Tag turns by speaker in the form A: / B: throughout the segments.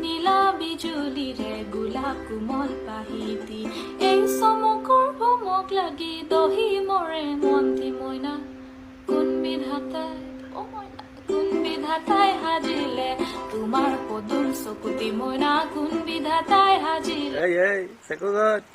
A: নীলা বিজুলীৰে গোলাপ কোমল পাহিতি এই চমকৰ ভমক লাগি দহি মৰে মন্তি মইনা কোন বিধাতাই হাজিলে তোমাৰ পদুম চকুতি মইনা কোন বিধাতাই হাজিলে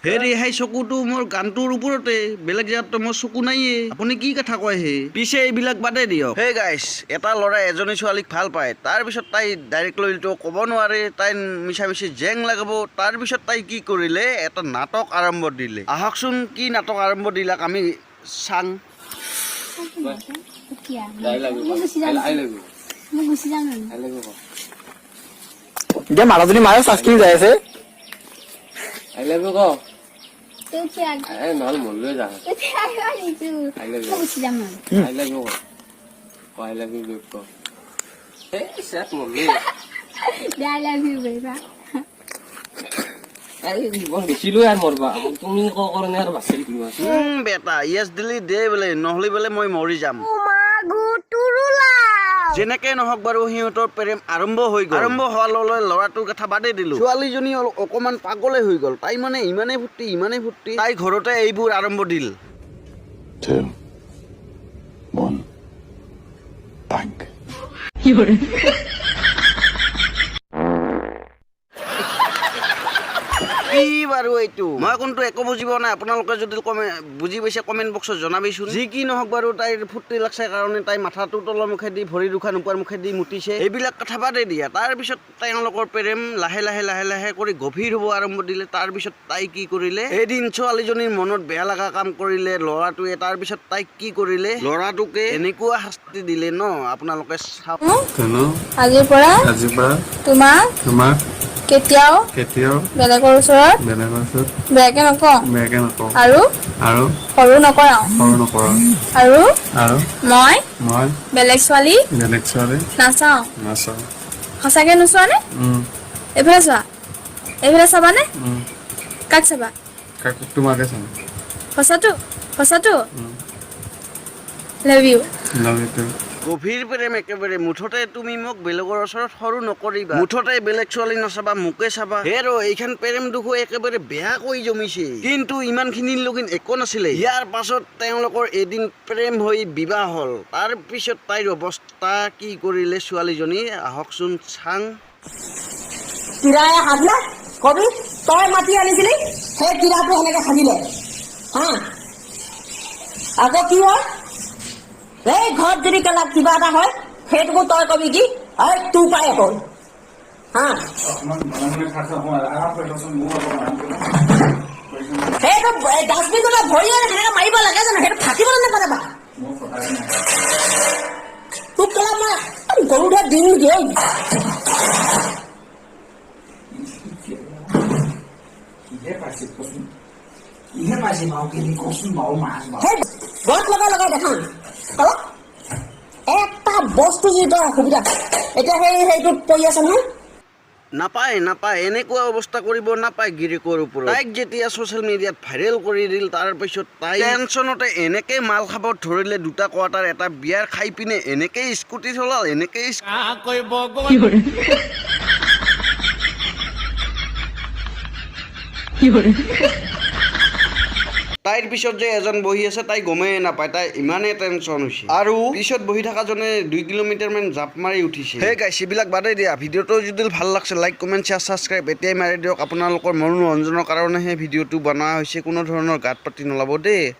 B: হেৰি হাই চকুটো মোৰ গানটোৰ ওপৰতে বেলেগ জেগাত মোৰ চকু নাইয়ে আপুনি কি কথা কয় হে পিছে এইবিলাক বাদে দিয়ক হে গাইছ এটা ল'ৰাই এজনী ছোৱালীক ভাল পায় তাৰপিছত তাই ডাইৰেক্ট লৈতো ক'ব নোৱাৰে তাই মিছা মিছি জেং লগাব তাৰপিছত তাই কি কৰিলে এটা নাটক আৰম্ভ দিলে আহকচোন কি নাটক আৰম্ভ দিলাক আমি চাং
C: এতিয়া মানুহজনী মাৰে চাচকিনি যাই আছে
B: বেটা ইয়েছ দিলি দে বোলে নহ'লে বোলে মই মৰি যাম যেনেকে নহওক বাৰু সিহঁতৰ প্ৰেম আৰম্ভ হৈ গ'ল আৰম্ভ হোৱাৰ লগে ল'ৰাটোৰ কথা বাদেই দিলো ছোৱালীজনী অকমান পাগলে হৈ গ'ল তাই মানে ইমানে ফূৰ্তি তাই ঘৰতে এইবোৰ আৰম্ভ দিল
D: 2, 1, bang.
B: কি বাৰু এইটো মই কোনটো একো বুজি পোৱা নাই আপোনালোকে যদি বুজি পাইছে কমেণ্ট বক্সত জনাবিচোন যি কি নহওক বাৰু তাইৰ ফূৰ্তি লাগছে কাৰণে তাই মাথাটো তলৰ মুখেদি ভৰি দুখান ওপৰ মুখেদি মুতিছে এইবিলাক কথা বাদেই দিয়া তাৰপিছত তেওঁলোকৰ প্ৰেম লাহে লাহে কৰি গভীৰ হ'ব আৰম্ভ দিলে তাৰপিছত তাই কি কৰিলে এদিন ছোৱালীজনীৰ মনত বেয়া লগা কাম কৰিলে ল'ৰাটোৱে তাৰপিছত তাইক কি কৰিলে ল'ৰাটোকে এনেকুৱা শাস্তি দিলে ন আপোনালোকে চাওক
E: আজিৰ পৰা তোমাক কেতিয়াও বেলেগৰ ওচৰত বেয়াকে নকওঁ আৰু সৰু নকৰাও আৰু মই বেলেগ ছোৱালী নাচাওঁ সঁচাকে নোচোৱা নে এইফালে চোৱা এইফালে চাবানে কাক চাবা সঁচাটো লাভ ইউ
B: গভীৰ প্ৰেম একেবাৰে মুঠতে তুমি মোক বেলেগৰ ওচৰত সৰু নকৰিবা মুঠতে বেলেগ ছোৱালী নাচাবা মোকে চাবা হেৰো এইখন প্ৰেম দুখ একেবাৰে বেয়াকৈ জমিছে কিন্তু ইমানখিনিৰ লগিন একো নাছিলে ইয়াৰ পাছত তেওঁলোকৰ এদিন প্ৰেম হৈ বিবাহ হ'ল তাৰপিছত তাইৰ অৱস্থা কি কৰিলে ছোৱালীজনী আহকচোন চাং
F: কিৰায়ে হাগলা কবি তই মাতি আনিছিলি সেই কিৰাটো সেনেকে হাগিলে আকৌ কি হয় এই ঘৰত যদি কেলা কিবা এটা হয় সেইটোকো তই কবি কি তোৰ পাই হ'ল সেইটো ডাষ্টবিনটো ভৰিয়ে সেনেকে মাৰিব লাগে জানো সেইটো ফাটিবলৈ নাপাবা তোক কেলা মই গৰু ধৰা দিম নেকি গছ লগাই দেখা এটা বস্তু যিটো অসুবিধা এতিয়া সেইটোত পৰি আছে নহয়
B: নাপায় এনেকুৱা অৱস্থা কৰিব নাপায় গিৰিকৰ ওপৰত তাইক যেতিয়া ছ'চিয়েল মিডিয়াত ভাইৰেল কৰি দিল তাৰপিছত তাই টেনচনতে এনেকে মাল খাব ধৰিলে দুটা কোৱাৰ্টাৰ এটা বিয়াৰ খাই পিনে এনেকে স্কুটি চলাল এনেকে তাইৰ পিছত যে এজন বহি আছে তাই গমেই নাপায় তাই ইমানেই টেনচন হৈছে আৰু পিছত বহি থকাজনে 2 কিলোমিটাৰ মান জাপ মাৰি উঠিছে হে গাইছ এইবিলাক বাদেই দিয়া ভিডিঅ'টো যদি ভাল লাগছে লাইক কমেণ্ট শ্বেয়াৰ ছাবস্ক্ৰাইব এতিয়াই মাৰি দিয়ক আপোনালোকৰ মনোৰঞ্জনৰ কাৰণেহে ভিডিঅ'টো বনোৱা হৈছে কোনো ধৰণৰ গাত পাতি নলাব দেই।